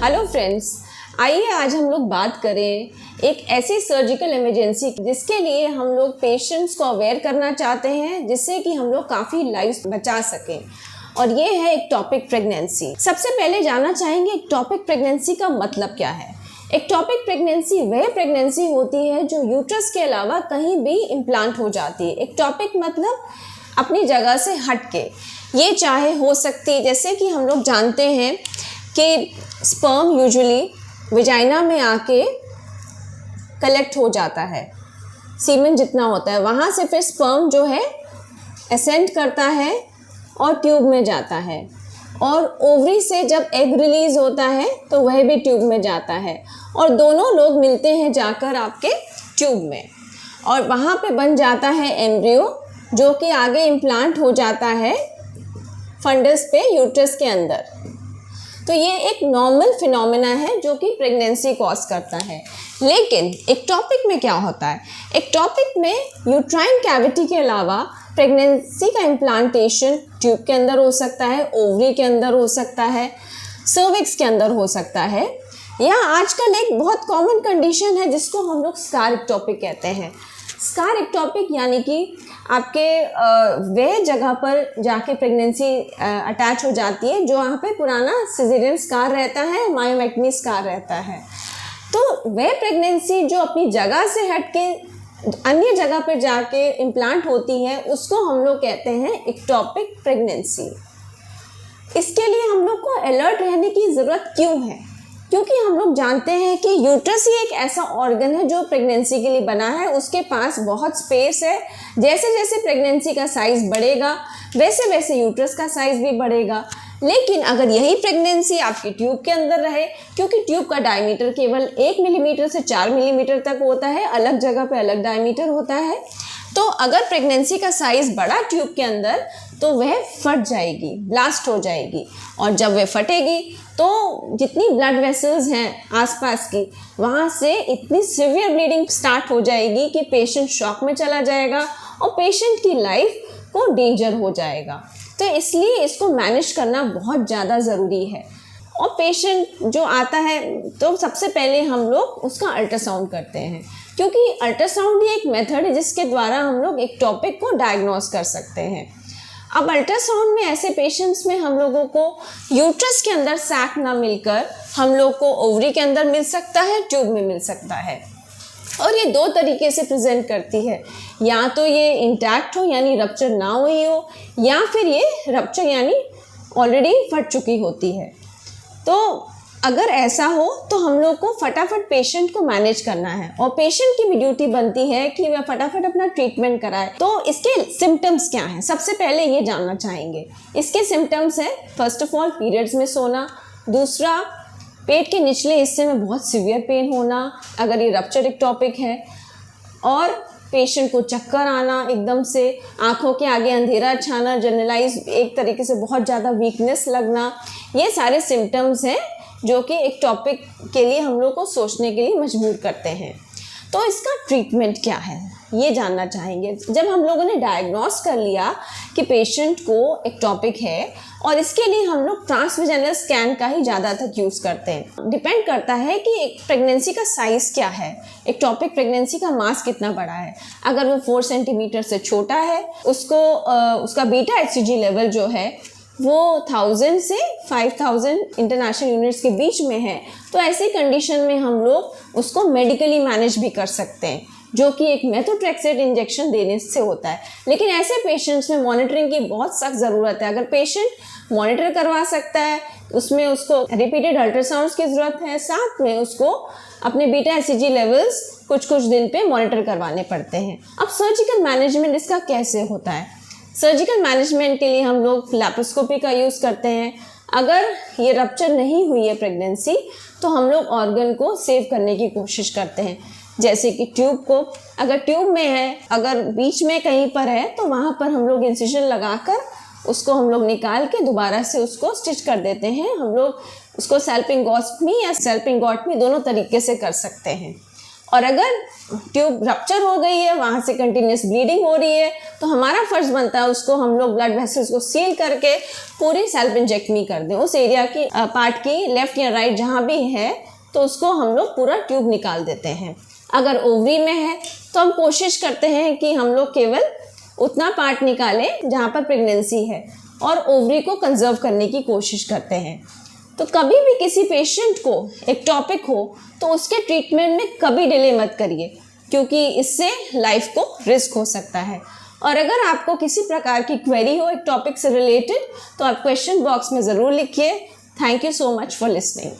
Hello friends, आइए आज हम लोग बात करें एक ऐसी सर्जिकल इमरजेंसी जिसके लिए हम लोग पेशेंट्स को अवेयर करना चाहते हैं, जिससे कि हम लोग काफ़ी लाइफ बचा सकें। और ये है एक्टोपिक प्रेगनेंसी। सबसे पहले जानना चाहेंगे एक्टोपिक प्रेगनेंसी का मतलब क्या है। एक्टोपिक प्रेगनेंसी वह प्रेगनेंसी होती है जो यूट्रस के अलावा कहीं भी इम्प्लांट हो जाती है। एक्टोपिक मतलब अपनी जगह से हट के। ये चाहे हो सकती है, जैसे कि हम लोग जानते हैं कि स्पर्म यूजुअली विजाइना में आके कलेक्ट हो जाता है, सीमेन जितना होता है, वहाँ से फिर स्पर्म जो है असेंड करता है और ट्यूब में जाता है, और ओवरी से जब एग रिलीज होता है तो वह भी ट्यूब में जाता है, और दोनों लोग मिलते हैं जाकर आपके ट्यूब में, और वहाँ पे बन जाता है एम्ब्रियो, जो कि आगे इम्प्लांट हो जाता है फंडस पे यूट्रस के अंदर। तो ये एक नॉर्मल फिनोमेना है जो कि प्रेगनेंसी कॉज करता है। लेकिन एक्टोपिक में क्या होता है? एक्टोपिक में यूट्राइन कैविटी के अलावा प्रेगनेंसी का इम्प्लांटेशन ट्यूब के अंदर हो सकता है, ओवरी के अंदर हो सकता है, सर्विक्स के अंदर हो सकता है, या आजकल एक बहुत कॉमन कंडीशन है जिसको हम लोग स्कार एक्टोपिक कहते हैं। स्कार एक्टोपिक यानी कि आपके वह जगह पर जाके प्रेगनेंसी अटैच हो जाती है जो वहाँ पे पुराना सिजेरियन स्कार रहता है, मायोमेक्टनी स्कार रहता है। तो वह प्रेगनेंसी जो अपनी जगह से हट के अन्य जगह पर जाके इम्प्लांट होती है, उसको हम लोग कहते हैं एक्टोपिक प्रेगनेंसी। इसके लिए हम लोग को अलर्ट रहने की ज़रूरत क्यों है? क्योंकि हम लोग जानते हैं कि यूट्रस ही एक ऐसा ऑर्गन है जो प्रेगनेंसी के लिए बना है। उसके पास बहुत स्पेस है। जैसे जैसे प्रेगनेंसी का साइज़ बढ़ेगा वैसे वैसे यूट्रस का साइज़ भी बढ़ेगा। लेकिन अगर यही प्रेगनेंसी आपकी ट्यूब के अंदर रहे, क्योंकि ट्यूब का डायमीटर केवल 1 मिलीमीटर से 4 मिलीमीटर तक होता है, अलग जगह पे अलग डायमीटर होता है, तो अगर प्रेगनेंसी का साइज़ बढ़ा ट्यूब के अंदर तो वह फट जाएगी, ब्लास्ट हो जाएगी, और जब वह फटेगी तो जितनी ब्लड वेसल्स हैं आसपास की, वहाँ से इतनी सीवियर ब्लीडिंग स्टार्ट हो जाएगी कि पेशेंट शॉक में चला जाएगा और पेशेंट की लाइफ को डेंजर हो जाएगा। तो इसलिए इसको मैनेज करना बहुत ज़्यादा ज़रूरी है। और पेशेंट जो आता है तो सबसे पहले हम लोग उसका अल्ट्रासाउंड करते हैं, क्योंकि अल्ट्रासाउंड ही एक मेथड है जिसके द्वारा हम लोग एक्टोपिक को डायग्नोस कर सकते हैं। अब अल्ट्रासाउंड में ऐसे पेशेंट्स में हम लोगों को यूट्रस के अंदर सैक ना मिलकर हम लोग को ओवरी के अंदर मिल सकता है, ट्यूब में मिल सकता है। और ये दो तरीके से प्रेजेंट करती है, या तो ये इंटैक्ट हो यानी रप्चर ना हुई हो, या फिर ये रप्चर यानी ऑलरेडी फट चुकी होती है। तो अगर ऐसा हो तो हम लोग को फटाफट पेशेंट को मैनेज करना है, और पेशेंट की भी ड्यूटी बनती है कि वह फटाफट अपना ट्रीटमेंट कराए। तो इसके सिम्टम्स क्या हैं, सबसे पहले ये जानना चाहेंगे। इसके सिम्टम्स हैं, फर्स्ट ऑफ ऑल पीरियड्स में सोना, दूसरा पेट के निचले हिस्से में बहुत सीवियर पेन होना अगर ये रप्चर एक्टोपिक है, और पेशेंट को चक्कर आना, एकदम से आंखों के आगे अंधेरा छाना, जनरलाइज एक तरीके से बहुत ज़्यादा वीकनेस लगना, ये सारे सिम्टम्स हैं जो कि एक्टोपिक के लिए हम लोग को सोचने के लिए मजबूर करते हैं। तो इसका ट्रीटमेंट क्या है ये जानना चाहेंगे। जब हम लोगों ने डायग्नोस कर लिया कि पेशेंट को एक्टोपिक है, और इसके लिए हम लोग ट्रांसवेजाइनल स्कैन का ही ज़्यादातर यूज़ करते हैं। डिपेंड करता है कि एक प्रेगनेंसी का साइज़ क्या है, एक्टोपिक प्रेगनेंसी का मास कितना बड़ा है। अगर वो 4 सेंटीमीटर से छोटा है, उसका बीटा HCG लेवल जो है वो 1000 से 5000 इंटरनेशनल यूनिट्स के बीच में है, तो ऐसी कंडीशन में हम लोग उसको मेडिकली मैनेज भी कर सकते हैं, जो कि एक मेथोट्रेक्सेट इंजेक्शन देने से होता है। लेकिन ऐसे पेशेंट्स में मॉनिटरिंग की बहुत सख्त ज़रूरत है। अगर पेशेंट मॉनिटर करवा सकता है, उसमें उसको रिपीटेड अल्ट्रासाउंड्स की ज़रूरत है, साथ में उसको अपने बीटा HCG लेवल्स कुछ दिन पे मॉनिटर करवाने पड़ते हैं। अब सर्जिकल मैनेजमेंट इसका कैसे होता है? सर्जिकल मैनेजमेंट के लिए हम लोग लैप्रोस्कोपी का यूज़ करते हैं। अगर ये रप्चर नहीं हुई है प्रेगनेंसी, तो हम लोग ऑर्गन को सेव करने की कोशिश करते हैं, जैसे कि ट्यूब को। अगर ट्यूब में है, अगर बीच में कहीं पर है, तो वहाँ पर हम लोग इंसिजन लगाकर उसको हम लोग निकाल के दोबारा से उसको स्टिच कर देते हैं। हम लोग उसको सेल्पिंगोस्टमी या सेल्पिंगोटमी दोनों तरीके से कर सकते हैं। और अगर ट्यूब रप्चर हो गई है, वहाँ से कंटिन्यूस ब्लीडिंग हो रही है, तो हमारा फर्ज बनता है उसको हम लोग ब्लड वेसल्स को सील करके पूरी सैल्पिंजेक्टमी कर दें। उस एरिया की पार्ट की लेफ्ट या राइट जहाँ भी है तो उसको हम लोग पूरा ट्यूब निकाल देते हैं। अगर ओवरी में है तो हम कोशिश करते हैं कि हम लोग केवल उतना पार्ट निकालें जहाँ पर प्रेगनेंसी है और ओवरी को कंजर्व करने की कोशिश करते हैं। तो कभी भी किसी पेशेंट को एक्टोपिक हो तो उसके ट्रीटमेंट में कभी डिले मत करिए, क्योंकि इससे लाइफ को रिस्क हो सकता है। और अगर आपको किसी प्रकार की क्वेरी हो एक्टोपिक से रिलेटेड तो आप क्वेश्चन बॉक्स में ज़रूर लिखिए। Thank you so much for listening.